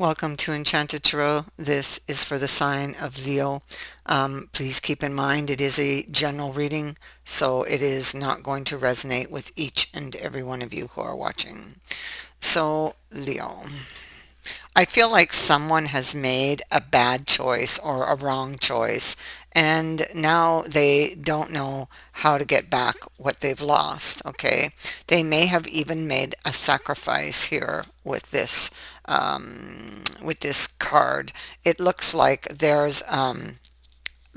Welcome to Enchanted Tarot. This is for the sign of Leo. Please keep in mind it is a general reading, so it is not going to resonate with each and every one of you who are watching. So, Leo, I feel like someone has made a bad choice or a wrong choice, and now they don't know how to get back what they've lost, okay? They may have even made a sacrifice here with this card. It looks like there's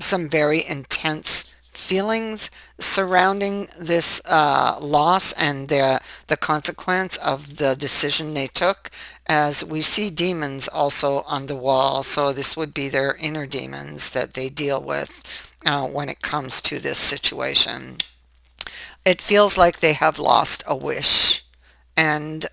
some very intense feelings surrounding this loss and the consequence of the decision they took, as we see demons also on the wall. So this would be their inner demons that they deal with when it comes to this situation. It feels like they have lost a wish, and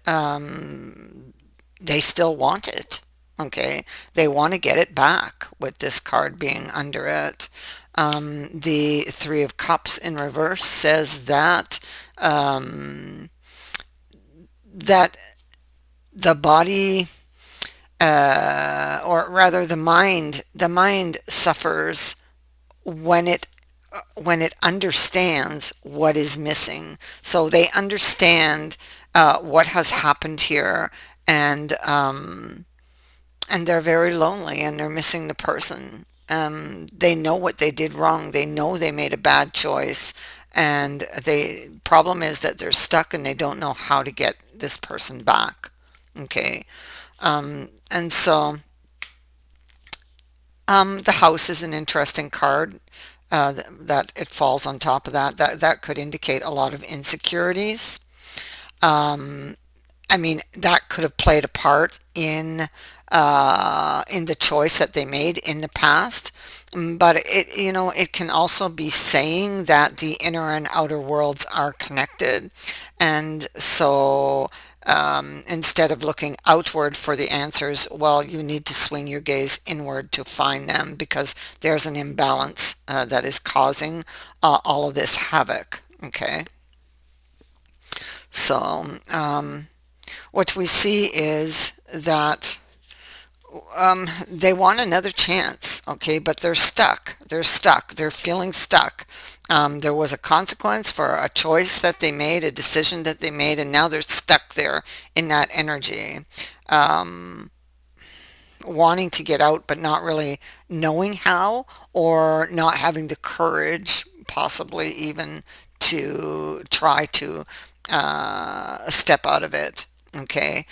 they still want it. Okay, they want to get it back with this card being under it. The Three of Cups in reverse says that the body, or rather the mind suffers when it understands what is missing. So they understand what has happened here, and and they're very lonely and they're missing the person. They know what they did wrong. They know they made a bad choice, and the problem is that they're stuck and they don't know how to get this person back. Okay, and so the house is an interesting card. That it falls on top of that. That could indicate a lot of insecurities. Um, I mean, that could have played a part in the choice that they made in the past. But it can also be saying that the inner and outer worlds are connected, and so instead of looking outward for the answers, well, you need to swing your gaze inward to find them, because there's an imbalance that is causing all of this havoc. Okay, so what we see is that they want another chance, okay, but they're stuck. They're stuck. They're feeling stuck. There was a consequence for a choice that they made, a decision that they made, and now they're stuck there in that energy, um, wanting to get out, but not really knowing how, or not having the courage, possibly even, to try to step out of it. Okay,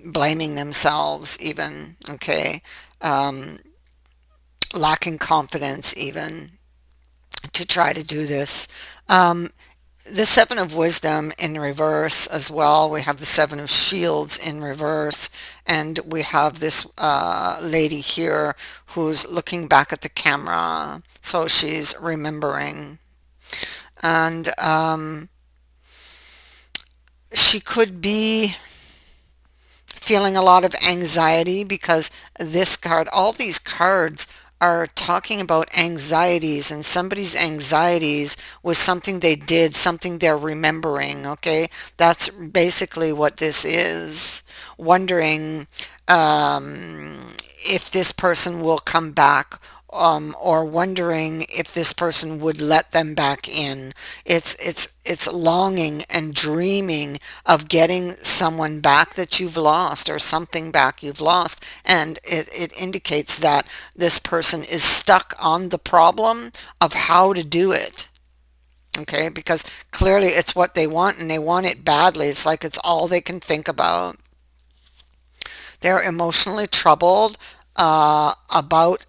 blaming themselves even. Okay, um, lacking confidence even to try to do this. Um, the Seven of Wisdom in reverse as well. We have the Seven of Shields in reverse, and we have this lady here who's looking back at the camera. So she's remembering, and she could be feeling a lot of anxiety, because this card, all these cards are talking about anxieties, and somebody's anxieties was something they did, something they're remembering. Okay, that's basically what this is. Wondering if this person will come back, or wondering if this person would let them back in. It's longing and dreaming of getting someone back that you've lost, or something back you've lost, and it indicates that this person is stuck on the problem of how to do it. Okay, because clearly it's what they want, and they want it badly. It's like it's all they can think about. They're emotionally troubled about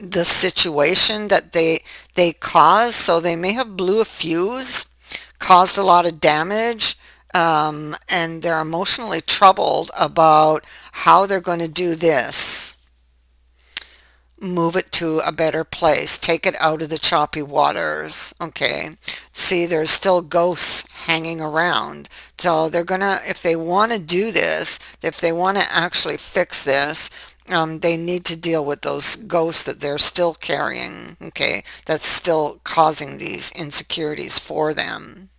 the situation that they caused. So they may have blew a fuse, caused a lot of damage, and they're emotionally troubled about how they're going to do this. Move it to a better place, take it out of the choppy waters. Okay, see, there's still ghosts hanging around. So they're gonna, if they want to do this, if they want to actually fix this, they need to deal with those ghosts that they're still carrying. Okay, that's still causing these insecurities for them.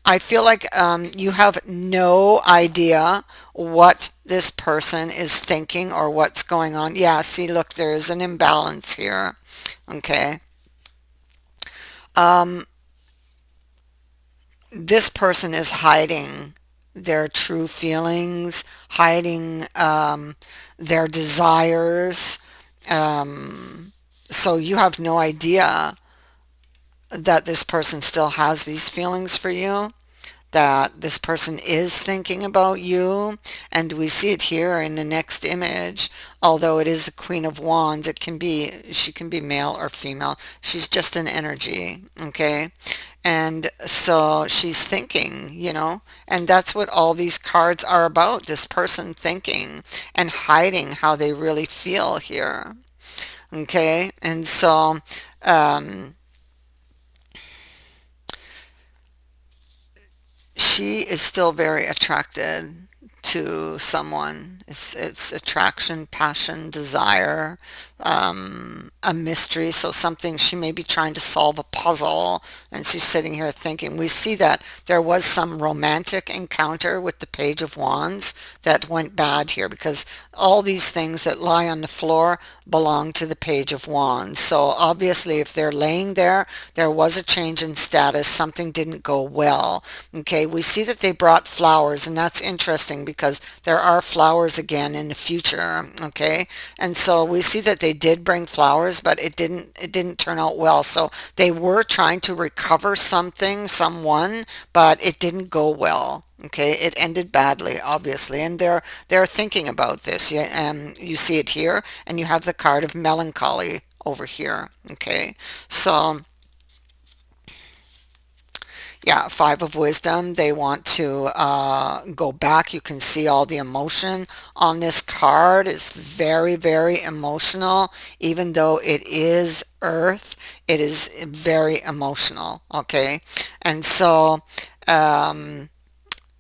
I feel like you have no idea what this person is thinking or what's going on. Yeah, see, look, there's an imbalance here. Okay. Um, this person is hiding their true feelings, hiding their desires. Um, so you have no idea that this person still has these feelings for you, that this person is thinking about you. And we see it here in the next image. Although it is the Queen of Wands, she can be male or female. She's just an energy, okay? And so she's thinking, and that's what all these cards are about, this person thinking and hiding how they really feel here, okay? And so um, she is still very attracted to someone. It's attraction, passion, desire, a mystery. So something, she may be trying to solve a puzzle and she's sitting here thinking. We see that there was some romantic encounter with the Page of Wands that went bad here, because all these things that lie on the floor belong to the Page of Wands. So obviously if they're laying there, there was a change in status. Something didn't go well. Okay, we see that they brought flowers, and that's interesting because there are flowers again in the future. Okay, and so we see that they did bring flowers, but it didn't turn out well. So they were trying to recover something, someone, but it didn't go well. Okay, it ended badly, obviously, and they're thinking about this. You see it here, and you have the card of melancholy over here. Okay, so yeah, Five of Wisdom. They want to go back. You can see all the emotion on this card. It's very, very emotional. Even though it is Earth, it is very emotional. Okay, and so um,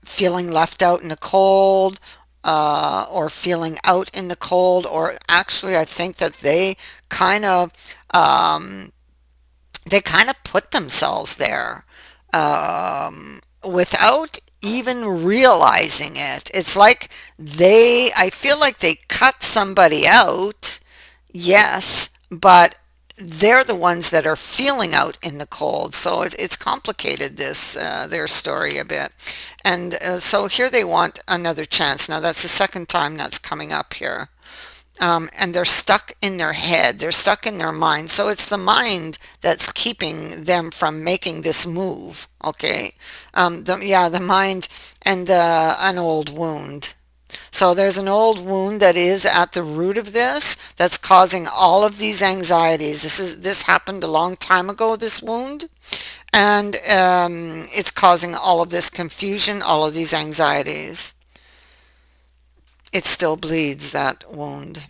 feeling left out in the cold, or feeling out in the cold, or actually, I think that kind of um, they kind of put themselves there without even realizing it. It's like I feel like they cut somebody out, yes, but they're the ones that are feeling out in the cold. So it's complicated, their story a bit. And so here they want another chance. Now that's the second time that's coming up here. And they're stuck in their head, they're stuck in their mind. So it's the mind that's keeping them from making this move. Okay, the mind and an old wound. So there's an old wound that is at the root of this, that's causing all of these anxieties. This happened a long time ago, this wound, and it's causing all of this confusion, all of these anxieties. It still bleeds, that wound.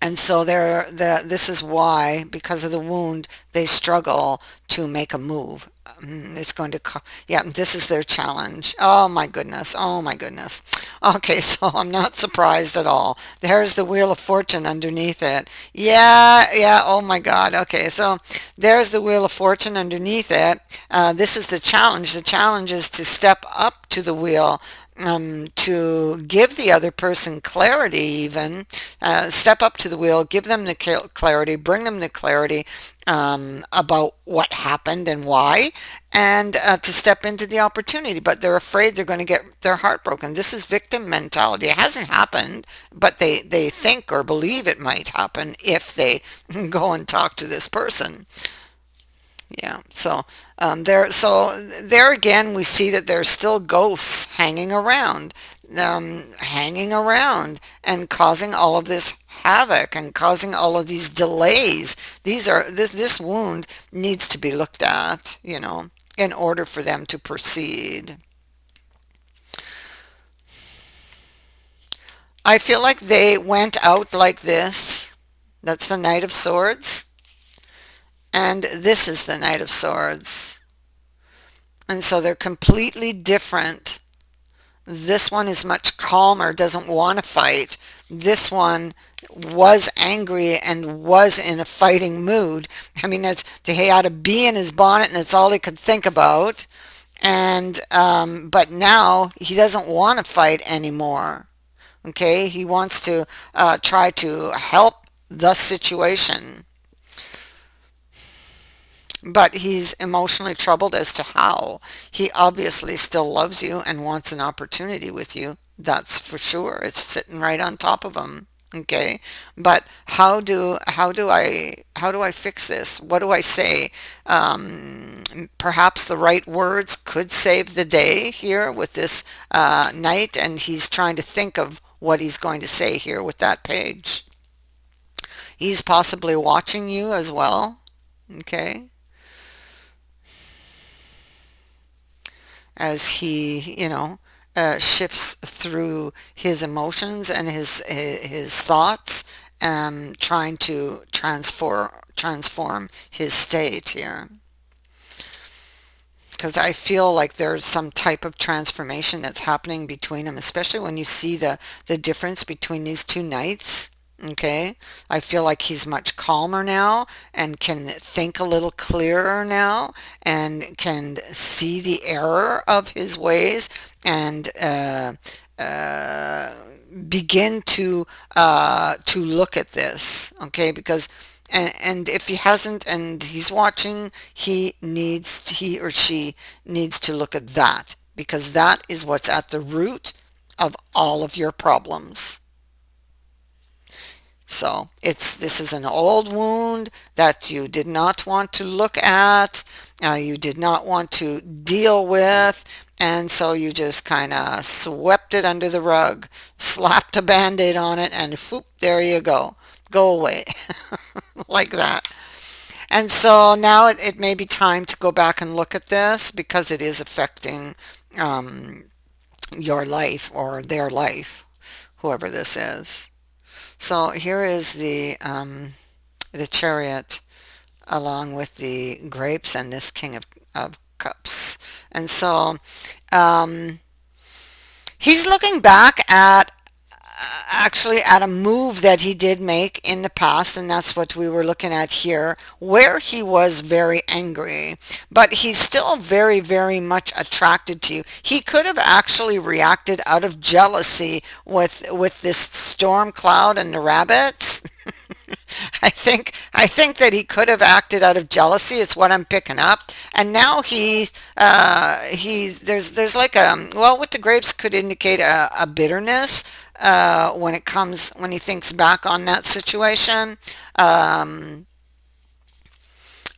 And so this is why, because of the wound, they struggle to make a move. It's going to, yeah, this is their challenge. Oh my goodness. Oh my goodness. Okay, so I'm not surprised at all. There's the Wheel of Fortune underneath it. Yeah, yeah, oh my God. Okay, so there's the Wheel of Fortune underneath it. This is the challenge. The challenge is to step up to the wheel, to give the other person clarity, even step up to the wheel, give them the clarity, bring them the clarity about what happened and why, and to step into the opportunity. But they're afraid they're going to get their heart broken. This is victim mentality. It hasn't happened, but they think or believe it might happen if they go and talk to this person. Yeah, so there again, we see that there's still ghosts hanging around and causing all of this havoc and causing all of these delays. This wound needs to be looked at, in order for them to proceed. I feel like they went out like this. That's the Knight of Swords, and this is the Knight of Swords. And so they're completely different. This one is much calmer, doesn't want to fight. This one was angry and was in a fighting mood. I mean, he had a bee in his bonnet and it's all he could think about. And but now he doesn't want to fight anymore. Okay, he wants to try to help the situation, but he's emotionally troubled as to how. He obviously still loves you and wants an opportunity with you. That's for sure. It's sitting right on top of him. Okay, but how do I fix this? What do I say? Perhaps the right words could save the day here with this knight, and he's trying to think of what he's going to say here with that page. He's possibly watching you as well. Okay, as he, shifts through his emotions and his thoughts, trying to transform his state here. Because I feel like there's some type of transformation that's happening between them, especially when you see the difference between these two knights. Okay, I feel like he's much calmer now and can think a little clearer now and can see the error of his ways and uh, begin to look at this. Okay, because and if he hasn't and he's watching, he or she needs to look at that because that is what's at the root of all of your problems. So this is an old wound that you did not want to look at, you did not want to deal with, and so you just kind of swept it under the rug, slapped a band-aid on it, and whoop, there you go. Go away. Like that. And so now it may be time to go back and look at this because it is affecting um, your life or their life, whoever this is. So here is the chariot along with the grapes and this king of cups. And so um, he's looking back at actually at a move that he did make in the past, and that's what we were looking at here, where he was very angry, but he's still very, very much attracted to you. He could have actually reacted out of jealousy with this storm cloud and the rabbits. I think that he could have acted out of jealousy. It's what I'm picking up. And now there's like a, well, with the grapes could indicate a bitterness when he thinks back on that situation. Um,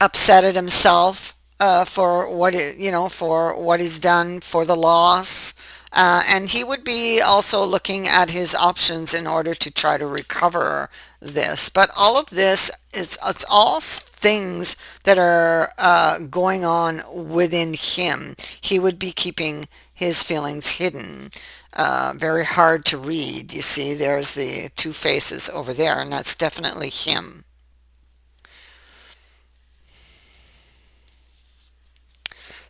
Upset at himself for for what he's done, for the loss. And he would be also looking at his options in order to try to recover this. But all of this it's all things that are going on within him. He would be keeping his feelings hidden. Very hard to read. You see, there's the two faces over there, and that's definitely him.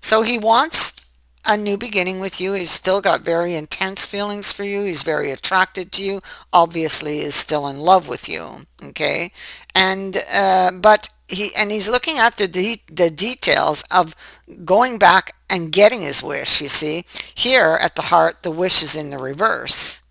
So he wants a new beginning with you. He's still got very intense feelings for you. He's very attracted to you. Obviously, is still in love with you. Okay, and but he's looking at the details of going back and getting his wish. You see, here at the heart, the wish is in the reverse.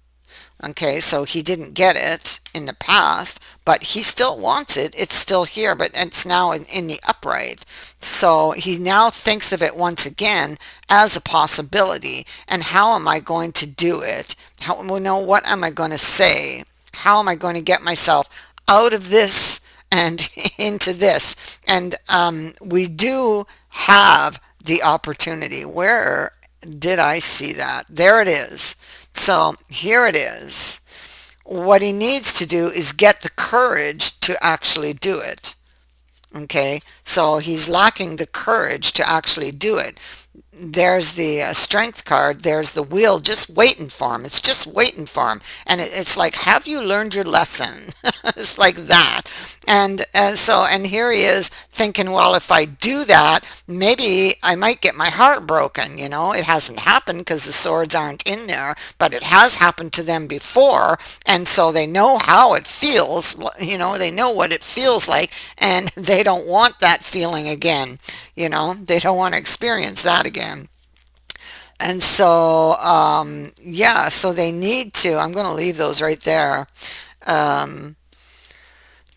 Okay, so he didn't get it in the past, but he still wants it. It's still here, but it's now in the upright. So he now thinks of it once again as a possibility. And how am I going to do it? What am I going to say? How am I going to get myself out of this and into this? And we do have the opportunity. Where did I see that? There it is. So here it is. What he needs to do is get the courage to actually do it. Okay, so he's lacking the courage to actually do it. There's the strength card, there's the wheel just waiting for him. It's just waiting for him. And it's like, have you learned your lesson? It's like that. And here he is thinking, well, if I do that, maybe I might get my heart broken. It hasn't happened because the swords aren't in there, but it has happened to them before. And so they know how it feels. They know what it feels like, and they don't want that feeling again. They don't want to experience that again. And so, yeah, so they need to, I'm going to leave those right there. Um,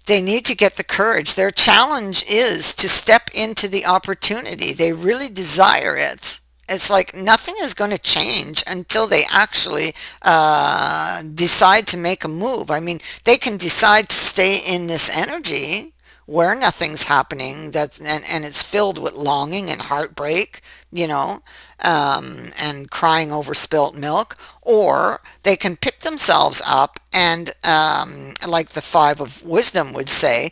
they need to get the courage. Their challenge is to step into the opportunity. They really desire it. It's like nothing is going to change until they actually decide to make a move. I mean, they can decide to stay in this energy where nothing's happening and it's filled with longing and heartbreak, you know, and crying over spilt milk, or they can pick themselves up and, like the Five of Wisdom would say,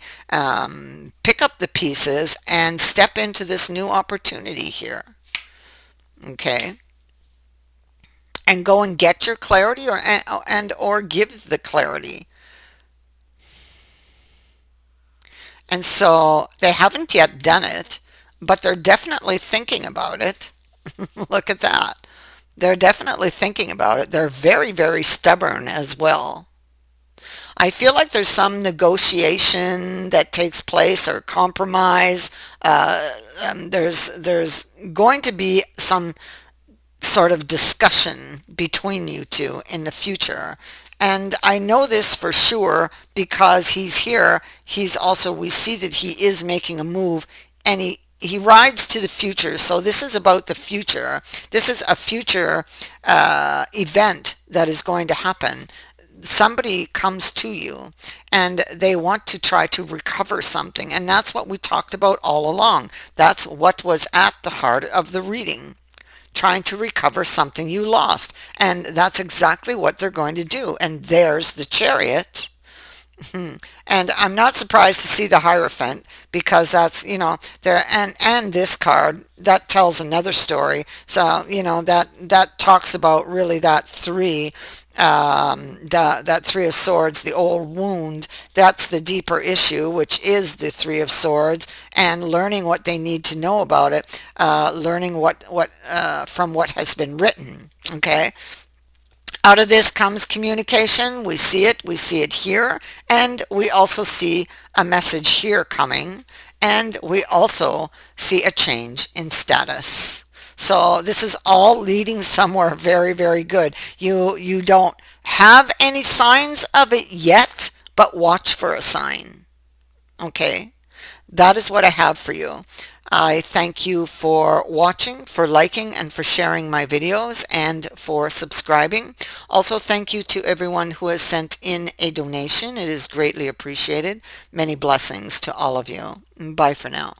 pick up the pieces and step into this new opportunity here. Okay. And go and get your clarity or give the clarity. And so they haven't yet done it, but they're definitely thinking about it. Look at that. They're definitely thinking about it. They're very, very stubborn as well. I feel like there's some negotiation that takes place or compromise. There's going to be some sort of discussion between you two in the future. And I know this for sure because he's here. He's also, we see that he is making a move, and he rides to the future. So this is about the future. This is a future event that is going to happen. Somebody comes to you and they want to try to recover something. And that's what we talked about all along. That's what was at the heart of the reading, trying to recover something you lost. And that's exactly what they're going to do. And there's the Chariot. And I'm not surprised to see the Hierophant, because that's, there, and this card that tells another story. So, that talks about really that three, that Three of Swords, the old wound. That's the deeper issue, which is the Three of Swords, and learning what they need to know about it, learning what from what has been written. Okay. Out of this comes communication. We see it here, and we also see a message here coming, and we also see a change in status. So this is all leading somewhere very, very good. You don't have any signs of it yet, but watch for a sign. Okay? That is what I have for you. I thank you for watching, for liking, and for sharing my videos, and for subscribing. Also, thank you to everyone who has sent in a donation. It is greatly appreciated. Many blessings to all of you. Bye for now.